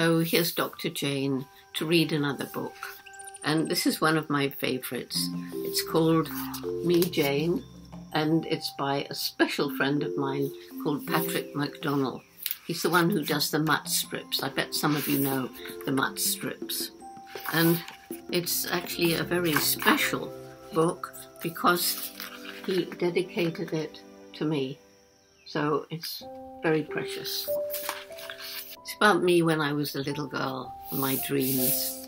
So here's Dr. Jane to read another book. And this is one of my favorites. It's called Me, Jane, and it's by a special friend of mine called Patrick MacDonald. He's the one who does the Mutt strips. I bet some of you know the Mutt strips. And it's actually a very special book because he dedicated it to me. So it's very precious. It's about me when I was a little girl, and my dreams.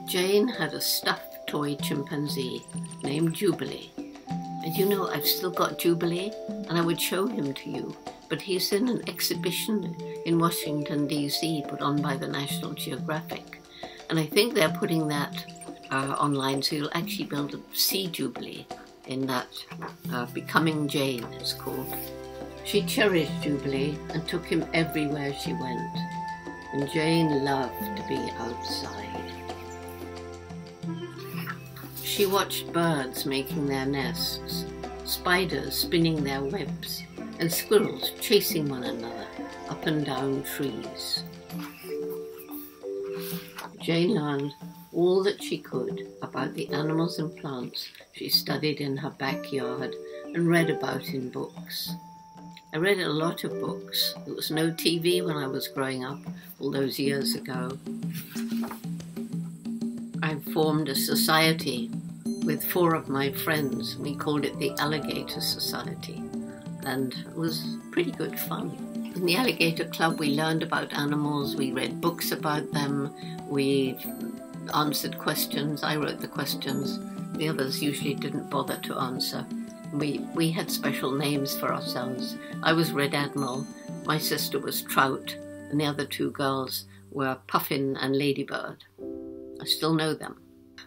Jane had a stuffed toy chimpanzee named Jubilee. And you know, I've still got Jubilee, and I would show him to you, but he's in an exhibition in Washington, D.C., put on by the National Geographic. And I think they're putting that online, so you'll actually be able to see Jubilee in that Becoming Jane, it's called. She cherished Jubilee and took him everywhere she went. And Jane loved to be outside. She watched birds making their nests, spiders spinning their webs, and squirrels chasing one another up and down trees. Jane learned all that she could about the animals and plants she studied in her backyard and read about in books. I read a lot of books. There was no TV when I was growing up all those years ago. I formed a society with 4 of my friends. We called it the Alligator Society, and it was pretty good fun. In the Alligator Club, we learned about animals, we read books about them, we answered questions. I wrote the questions. The others usually didn't bother to answer. We had special names for ourselves. I was Red Admiral, my sister was Trout, and the other 2 girls were Puffin and Ladybird. I still know them.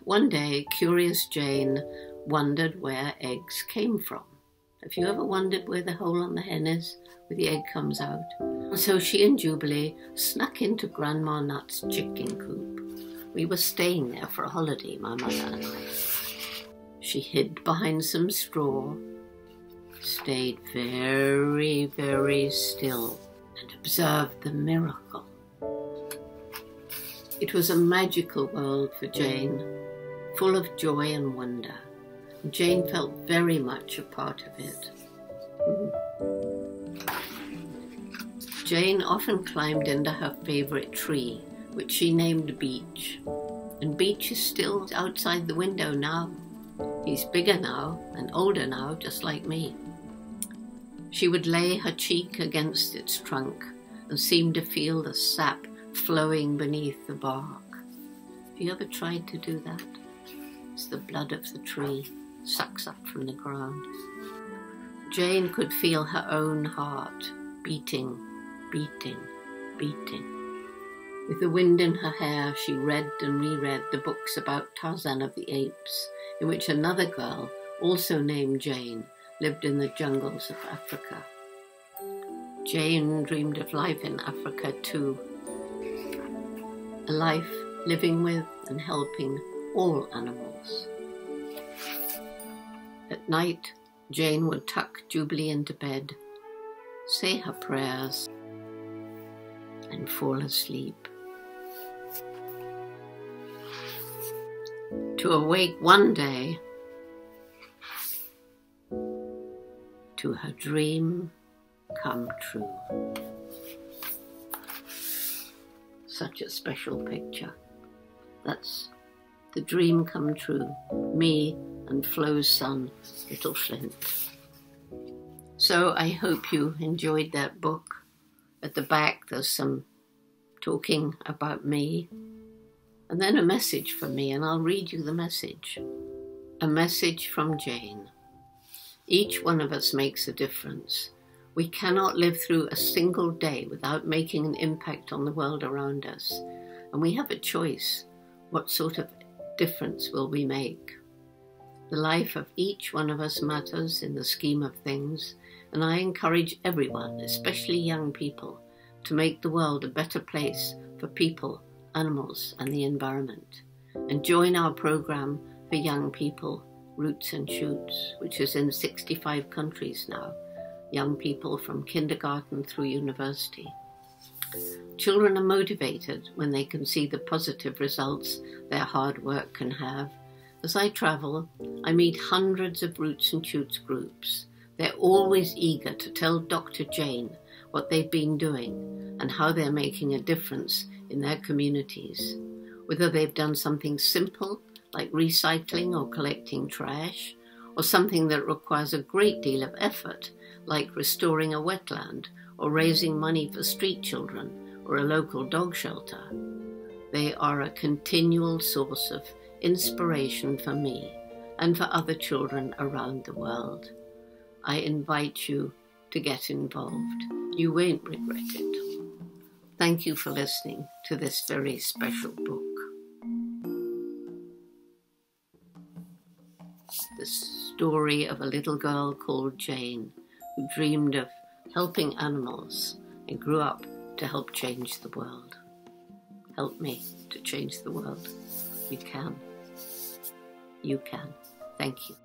One day, curious Jane wondered where eggs came from. Have you ever wondered where the hole on the hen is, where the egg comes out? So she and Jubilee snuck into Grandma Nut's chicken coop. We were staying there for a holiday, my mother and I. She hid behind some straw, stayed very, very still, and observed the miracle. It was a magical world for Jane, full of joy and wonder. And Jane felt very much a part of it. Jane often climbed into her favourite tree, which she named Beach. And Beach is still outside the window now. He's bigger now and older now, just like me. She would lay her cheek against its trunk and seem to feel the sap flowing beneath the bark. Have you ever tried to do that? It's the blood of the tree, sucks up from the ground. Jane could feel her own heart beating, beating, beating. With the wind in her hair, she read and reread the books about Tarzan of the Apes, in which another girl, also named Jane, lived in the jungles of Africa. Jane dreamed of life in Africa too. A life living with and helping all animals. At night, Jane would tuck Jubilee into bed, say her prayers, and fall asleep. To awake one day to her dream come true. Such a special picture. That's the dream come true. Me and Flo's son, Little Flint. So I hope you enjoyed that book. At the back there's some talking about me, and then a message from me, and I'll read you the message. A message from Jane. Each one of us makes a difference. We cannot live through a single day without making an impact on the world around us. And we have a choice. What sort of difference will we make? The life of each one of us matters in the scheme of things, and I encourage everyone, especially young people, to make the world a better place for people, animals, and the environment. And join our program for young people, Roots and Shoots, which is in 65 countries now. Young people from kindergarten through university. Children are motivated when they can see the positive results their hard work can have. As I travel, I meet hundreds of Roots and Shoots groups. They're always eager to tell Dr. Jane what they've been doing and how they're making a difference in their communities. Whether they've done something simple like recycling or collecting trash, or something that requires a great deal of effort like restoring a wetland or raising money for street children or a local dog shelter. They are a continual source of inspiration for me and for other children around the world. I invite you to get involved. You won't regret it. Thank you for listening to this very special book. The story of a little girl called Jane who dreamed of helping animals and grew up to help change the world. Help me to change the world. You can. You can. Thank you.